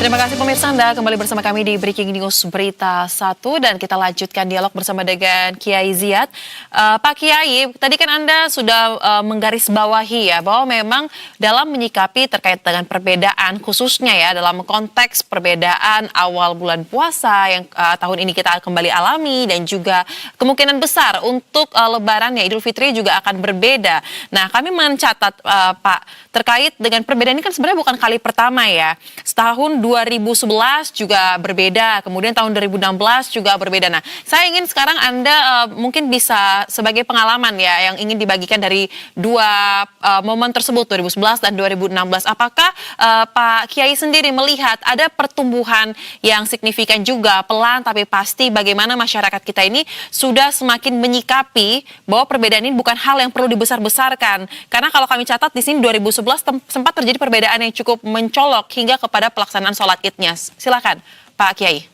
Terima kasih pemirsa, Anda kembali bersama kami di Breaking News Berita 1 dan kita lanjutkan dialog bersama dengan Kiai Ziyad. Pak Kiai, tadi kan Anda sudah menggarisbawahi ya bahwa memang dalam menyikapi terkait dengan perbedaan khususnya ya dalam konteks perbedaan awal bulan puasa yang tahun ini kita kembali alami dan juga kemungkinan besar untuk Lebaran ya Idul Fitri juga akan berbeda. Nah, kami mencatat Pak terkait dengan perbedaan ini kan sebenarnya bukan kali pertama ya. Setahun 2011 juga berbeda, kemudian tahun 2016 juga berbeda. Nah, saya ingin sekarang Anda mungkin bisa sebagai pengalaman ya yang ingin dibagikan dari dua momen tersebut 2011 dan 2016. Apakah Pak Kiai sendiri melihat ada pertumbuhan yang signifikan juga pelan tapi pasti bagaimana masyarakat kita ini sudah semakin menyikapi bahwa perbedaan ini bukan hal yang perlu dibesar-besarkan. Karena kalau kami catat di sini 2011 sempat terjadi perbedaan yang cukup mencolok hingga kepada pelaksanaan sholat Idnya. Silakan, Pak Kiai.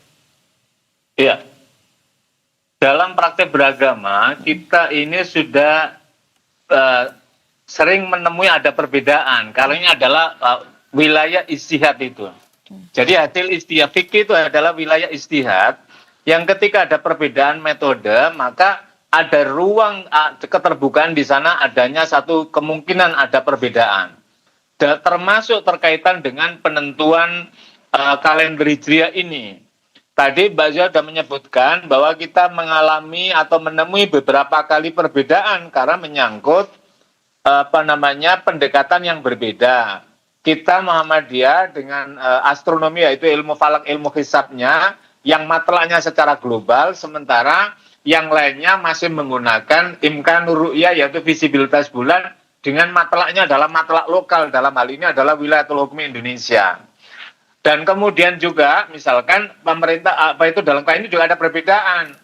Iya. Dalam praktek beragama, kita ini sudah sering menemui ada perbedaan. Karena ini adalah wilayah ijtihad itu. Jadi hasil ijtihad fikih itu adalah wilayah ijtihad yang ketika ada perbedaan metode, maka ada ruang keterbukaan di sana adanya satu kemungkinan ada perbedaan. Termasuk terkaitan dengan penentuan kalender Hijriah ini. Tadi Mbak Zia sudah menyebutkan bahwa kita mengalami atau menemui beberapa kali perbedaan karena menyangkut pendekatan yang berbeda. Kita Muhammadiyah dengan astronomi yaitu ilmu falak, ilmu hisabnya yang matlaknya secara global, sementara yang lainnya masih menggunakan imkanur ru'yah yaitu visibilitas bulan dengan matlaknya adalah matlak lokal, dalam hal ini adalah Wilayatul Hukum Indonesia. Dan kemudian juga misalkan pemerintah itu dalam kali ini juga ada perbedaan.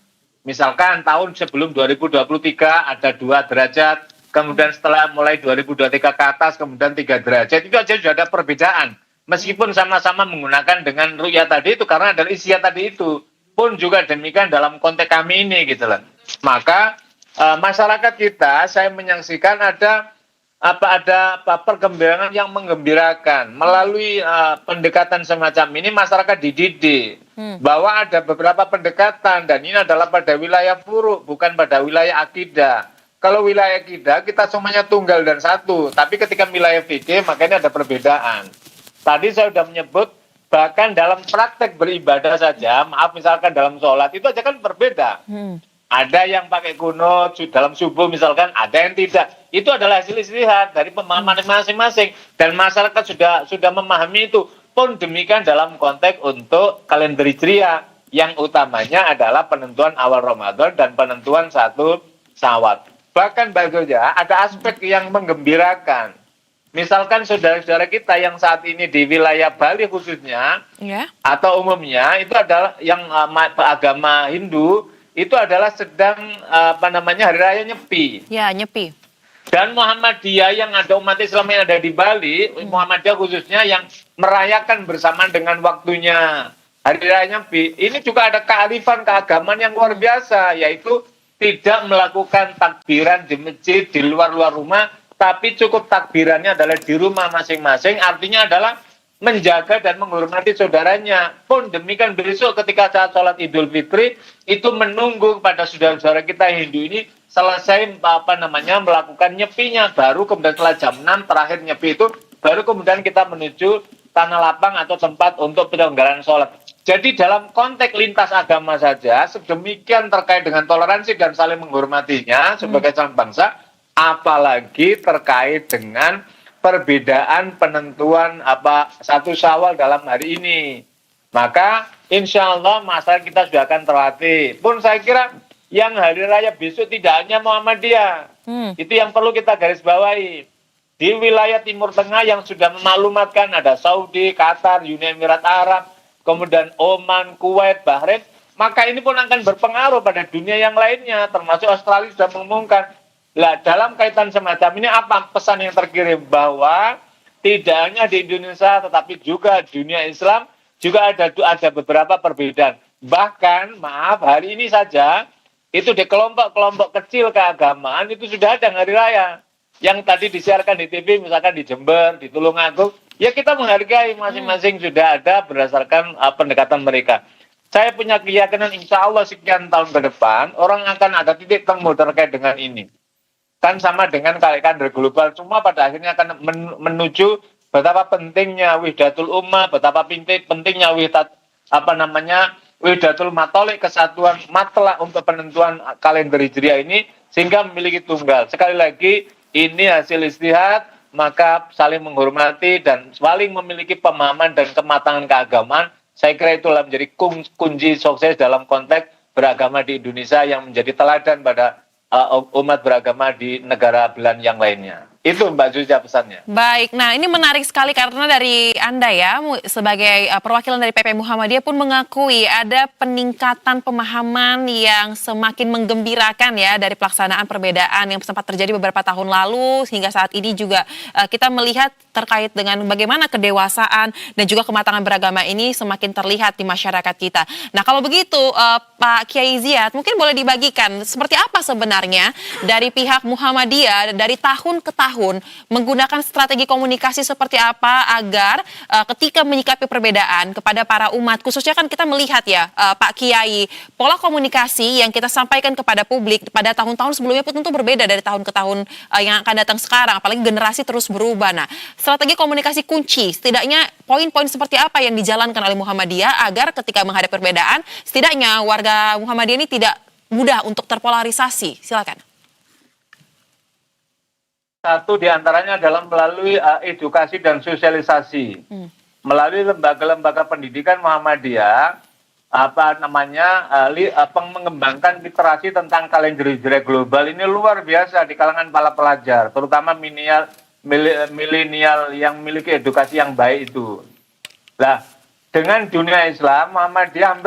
Misalkan tahun sebelum 2023 ada 2 derajat, kemudian setelah mulai 2023 ke atas kemudian 3 derajat, itu aja sudah ada perbedaan. Meskipun sama-sama menggunakan dengan ru'yah tadi itu karena ada isia tadi itu. Pun juga demikian dalam konteks kami ini gitu loh. Maka masyarakat kita saya menyaksikan ada perkembangan yang menggembirakan melalui pendekatan semacam ini masyarakat dididik bahwa ada beberapa pendekatan dan ini adalah pada wilayah furu bukan pada wilayah akidah. Kalau wilayah akidah kita semuanya tunggal dan satu, tapi ketika wilayah fikih makanya ada perbedaan. Tadi saya sudah menyebut bahkan dalam praktek beribadah saja, maaf misalkan dalam sholat itu aja kan berbeda. Ada yang pakai kunut dalam subuh misalkan, ada yang tidak. Itu adalah hasil istihad dari pemahaman masing-masing. Dan masyarakat sudah memahami itu. Pun demikian dalam konteks untuk kalender Hijriah. Yang utamanya adalah penentuan awal Ramadan dan penentuan 1 Syawal. Bahkan baginya ada aspek yang menggembirakan. Misalkan saudara-saudara kita yang saat ini di wilayah Bali khususnya, atau umumnya, itu adalah yang agama Hindu, itu adalah sedang hari raya Nyepi. Ya, Nyepi. Dan Muhammadiyah yang ada umat Islam yang ada di Bali, Muhammadiyah khususnya yang merayakan bersamaan dengan waktunya hari raya Nyepi, ini juga ada kearifan keagamaan yang luar biasa, yaitu tidak melakukan takbiran di masjid di luar-luar rumah, tapi cukup takbirannya adalah di rumah masing-masing, artinya adalah menjaga dan menghormati saudaranya. Pun demikian besok ketika saat sholat Idul Fitri itu menunggu pada saudara-saudara kita Hindu ini selesai melakukan nyepinya, baru kemudian setelah jam 6 terakhir nyepi itu baru kemudian kita menuju tanah lapang atau tempat untuk penyelenggaraan sholat. Jadi dalam konteks lintas agama saja sedemikian terkait dengan toleransi dan saling menghormatinya sebagai sang bangsa, apalagi terkait dengan perbedaan penentuan 1 Syawal dalam hari ini. Maka insya Allah masyarakat kita sudah akan terlatih. Pun saya kira yang hari raya besok tidak hanya Muhammadiyah. Itu yang perlu kita garis bawahi. Di wilayah Timur Tengah yang sudah memaklumatkan ada Saudi, Qatar, Uni Emirat Arab, kemudian Oman, Kuwait, Bahrain. Maka ini pun akan berpengaruh pada dunia yang lainnya. Termasuk Australia sudah mengumumkan. Nah, dalam kaitan semacam ini apa pesan yang terkirim? Bahwa tidak hanya di Indonesia tetapi juga di dunia Islam juga ada beberapa perbedaan. Bahkan, maaf, hari ini saja itu di kelompok-kelompok kecil keagamaan itu sudah ada hari raya. Yang tadi disiarkan di TV misalkan di Jember, di Tulungagung, Ya kita menghargai masing-masing sudah ada berdasarkan pendekatan mereka. Saya punya keyakinan insya Allah sekian tahun ke depan orang akan ada titik temu terkait dengan ini. Kan sama dengan kader global, semua pada akhirnya akan menuju betapa pentingnya wihdatul ummah, betapa pentingnya wihdatul matolik, kesatuan matla untuk penentuan kalender hijriah ini sehingga memiliki tunggal. Sekali lagi ini hasil istihad, maka saling menghormati dan saling memiliki pemahaman dan kematangan keagamaan. Saya kira itulah menjadi kunci sukses dalam konteks beragama di Indonesia yang menjadi teladan pada umat beragama di negara belahan yang lainnya. Itu Mbak Zuja pesannya. Baik, nah ini menarik sekali karena dari Anda ya sebagai perwakilan dari PP Muhammadiyah pun mengakui ada peningkatan pemahaman yang semakin menggembirakan ya dari pelaksanaan perbedaan yang sempat terjadi beberapa tahun lalu hingga saat ini juga kita melihat terkait dengan bagaimana kedewasaan dan juga kematangan beragama ini semakin terlihat di masyarakat kita. Nah kalau begitu Pak Kiai Ziyad mungkin boleh dibagikan seperti apa sebenarnya dari pihak Muhammadiyah dari tahun ke tahun menggunakan strategi komunikasi seperti apa agar ketika menyikapi perbedaan kepada para umat, khususnya kan kita melihat ya Pak Kiai, pola komunikasi yang kita sampaikan kepada publik pada tahun-tahun sebelumnya pun tentu berbeda dari tahun ke tahun yang akan datang sekarang, apalagi generasi terus berubah. Nah, strategi komunikasi kunci, setidaknya poin-poin seperti apa yang dijalankan oleh Muhammadiyah agar ketika menghadapi perbedaan, setidaknya warga Muhammadiyah ini tidak mudah untuk terpolarisasi. Silakan. Satu diantaranya adalah melalui edukasi dan sosialisasi. Melalui lembaga-lembaga pendidikan Muhammadiyah, mengembangkan literasi tentang kalender hijriah global ini luar biasa di kalangan para pelajar, terutama milenial yang memiliki edukasi yang baik itu. Nah, dengan dunia Islam, Muhammadiyah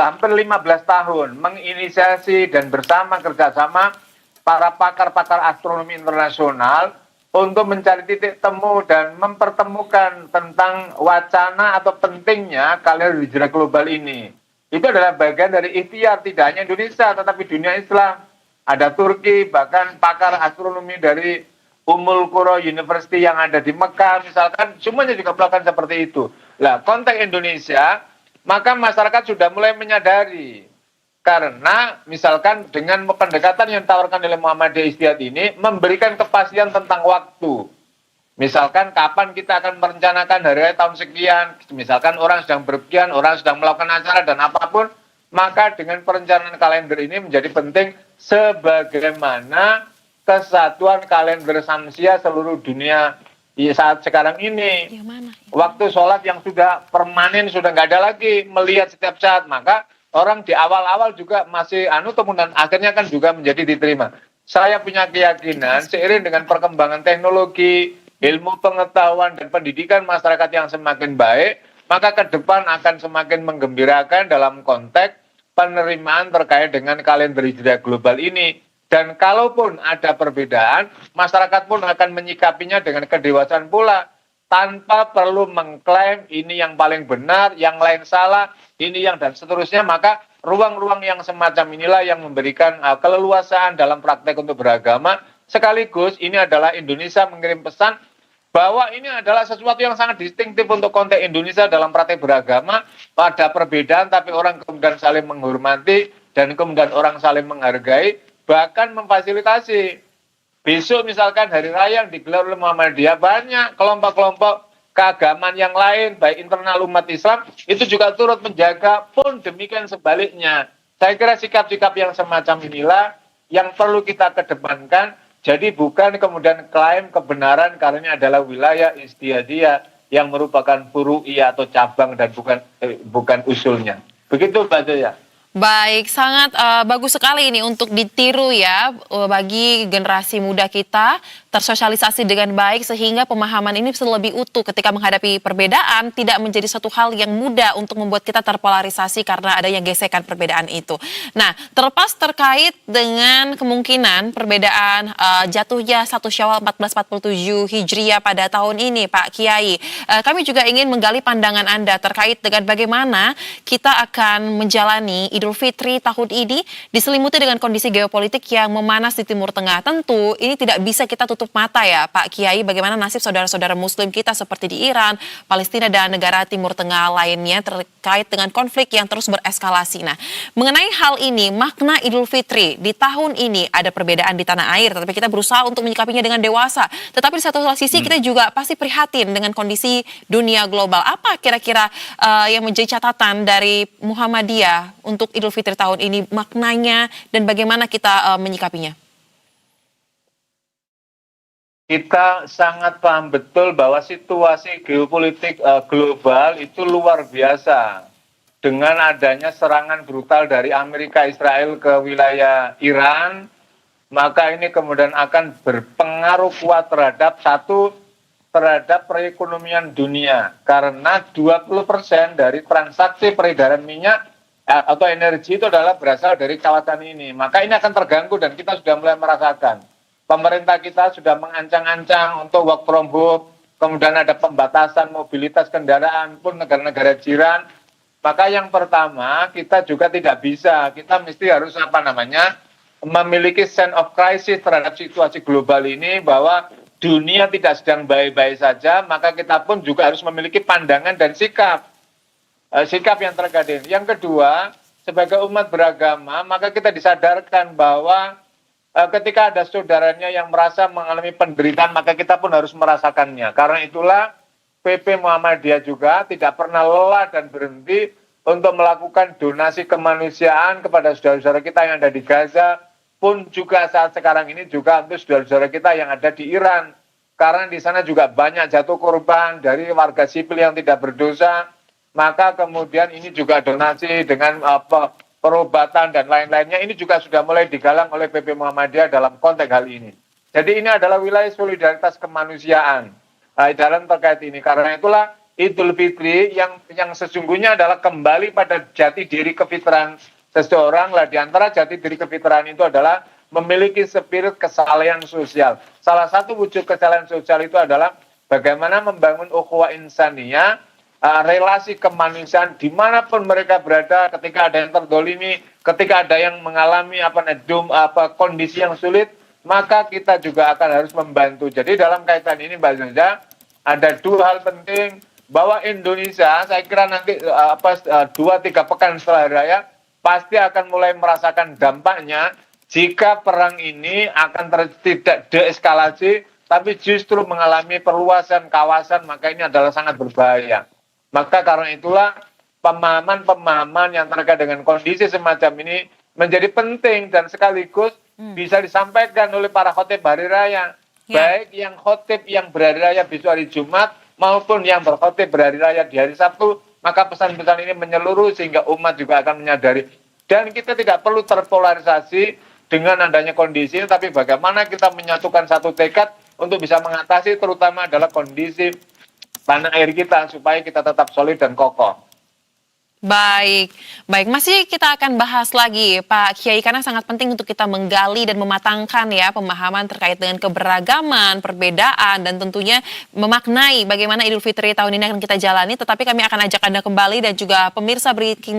hampir 15 tahun menginisiasi dan bersama kerjasama para pakar-pakar astronomi internasional untuk mencari titik temu dan mempertemukan tentang wacana atau pentingnya kalender hijriah global ini. Itu adalah bagian dari ikhtiar tidak hanya Indonesia tetapi dunia Islam. Ada Turki, bahkan pakar astronomi dari Ummul Qura University yang ada di Mekah misalkan, semuanya juga melakukan seperti itu. Nah, konteks Indonesia, maka masyarakat sudah mulai menyadari. Karena misalkan dengan pendekatan yang ditawarkan oleh Muhammadiyah Istihad ini memberikan kepastian tentang waktu. Misalkan kapan kita akan merencanakan hari raya tahun sekian, misalkan orang sedang berpergian, orang sedang melakukan acara dan apapun, maka dengan perencanaan kalender ini menjadi penting sebagaimana kesatuan kalender Syamsiah seluruh dunia saat sekarang ini. Waktu sholat yang sudah permanen, sudah nggak ada lagi melihat setiap saat, maka orang di awal-awal juga masih kemudian akhirnya kan juga menjadi diterima. Saya punya keyakinan seiring dengan perkembangan teknologi, ilmu pengetahuan dan pendidikan masyarakat yang semakin baik, maka ke depan akan semakin menggembirakan dalam konteks penerimaan terkait dengan kalender hijriah global ini. Dan kalaupun ada perbedaan, masyarakat pun akan menyikapinya dengan kedewasaan pula, tanpa perlu mengklaim ini yang paling benar, yang lain salah, ini yang dan seterusnya. Maka ruang-ruang yang semacam inilah yang memberikan keleluasaan dalam praktek untuk beragama. Sekaligus ini adalah Indonesia mengirim pesan bahwa ini adalah sesuatu yang sangat distintif untuk konteks Indonesia dalam praktek beragama. Pada perbedaan tapi orang kemudian saling menghormati dan kemudian orang saling menghargai, bahkan memfasilitasi. Besok misalkan hari raya yang digelar oleh Muhammadiyah, banyak kelompok-kelompok keagamaan yang lain, baik internal umat Islam, itu juga turut menjaga, pun demikian sebaliknya. Saya kira sikap-sikap yang semacam inilah yang perlu kita kedepankan. Jadi bukan kemudian klaim kebenaran karena ini adalah wilayah istihadiyah yang merupakan furu'iyah atau cabang dan bukan usulnya. Begitu Mbak Zoya. Baik, sangat bagus sekali ini untuk ditiru ya bagi generasi muda kita, tersosialisasi dengan baik sehingga pemahaman ini bisa lebih utuh ketika menghadapi perbedaan, tidak menjadi satu hal yang mudah untuk membuat kita terpolarisasi karena adanya gesekan perbedaan itu. Nah, terlepas terkait dengan kemungkinan perbedaan jatuhnya 1 Syawal 1447 Hijriah pada tahun ini, Pak Kiai, kami juga ingin menggali pandangan Anda terkait dengan bagaimana kita akan menjalani Idul Fitri tahun ini diselimuti dengan kondisi geopolitik yang memanas di Timur Tengah. Tentu ini tidak bisa kita tutup mata ya Pak Kiai, bagaimana nasib saudara-saudara muslim kita seperti di Iran, Palestina dan negara Timur Tengah lainnya terkait dengan konflik yang terus bereskalasi. Nah, mengenai hal ini, makna Idul Fitri di tahun ini ada perbedaan di tanah air, tetapi kita berusaha untuk menyikapinya dengan dewasa. Tetapi di satu sisi kita juga pasti prihatin dengan kondisi dunia global. Apa kira-kira yang menjadi catatan dari Muhammadiyah untuk Idul Fitri tahun ini, maknanya dan bagaimana kita menyikapinya? Kita sangat paham betul bahwa situasi geopolitik global itu luar biasa. Dengan adanya serangan brutal dari Amerika Israel ke wilayah Iran, maka ini kemudian akan berpengaruh kuat terhadap perekonomian dunia, karena 20% dari transaksi peredaran minyak atau energi itu adalah berasal dari kawasan ini. Maka ini akan terganggu dan kita sudah mulai merasakan. Pemerintah kita sudah mengancang-ancang untuk work from home, kemudian ada pembatasan mobilitas kendaraan pun negara-negara jiran. Maka yang pertama, kita juga tidak bisa, kita mesti harus memiliki sense of crisis terhadap situasi global ini, bahwa dunia tidak sedang baik-baik saja, maka kita pun juga harus memiliki pandangan dan sikap yang terkait. Yang kedua, sebagai umat beragama, maka kita disadarkan bahwa ketika ada saudaranya yang merasa mengalami penderitaan, maka kita pun harus merasakannya. Karena itulah PP Muhammadiyah juga tidak pernah lelah dan berhenti untuk melakukan donasi kemanusiaan kepada saudara-saudara kita yang ada di Gaza, pun juga saat sekarang ini juga untuk saudara-saudara kita yang ada di Iran. Karena di sana juga banyak jatuh korban dari warga sipil yang tidak berdosa. Maka kemudian ini juga donasi dengan perobatan dan lain-lainnya, ini juga sudah mulai digalang oleh PP Muhammadiyah dalam konteks hal ini. Jadi ini adalah wilayah solidaritas kemanusiaan dalam terkait ini. Karena itulah Idul Fitri yang sesungguhnya adalah kembali pada jati diri kefitrahan seseorang. Lah, di antara jati diri kefitrahan itu adalah memiliki spirit kesalahan sosial. Salah satu wujud kesalahan sosial itu adalah bagaimana membangun ukhuwah insaniyah, relasi kemanusiaan dimanapun mereka berada, ketika ada yang terdolimi, ketika ada yang mengalami kondisi yang sulit, maka kita juga akan harus membantu. Jadi dalam kaitan ini Mbak Zenda, ada dua hal penting, bahwa Indonesia saya kira nanti 2-3 pekan setelah hari raya pasti akan mulai merasakan dampaknya jika perang ini akan tidak deeskalasi, tapi justru mengalami perluasan kawasan, maka ini adalah sangat berbahaya. Maka karena itulah pemahaman yang terkait dengan kondisi semacam ini menjadi penting dan sekaligus bisa disampaikan oleh para khotib hari raya. Baik yang khotib yang berhari raya besok hari Jumat maupun yang berkhotib berhari raya di hari Sabtu, maka pesan-pesan ini menyeluruh sehingga umat juga akan menyadari. Dan kita tidak perlu terpolarisasi dengan adanya kondisi ini, tapi bagaimana kita menyatukan satu tekad untuk bisa mengatasi terutama adalah kondisi tanah air kita supaya kita tetap solid dan kokoh. Baik, masih kita akan bahas lagi Pak Kiai, karena sangat penting untuk kita menggali dan mematangkan ya pemahaman terkait dengan keberagaman, perbedaan, dan tentunya memaknai bagaimana Idul Fitri tahun ini akan kita jalani. Tetapi kami akan ajak Anda kembali dan juga pemirsa Breaking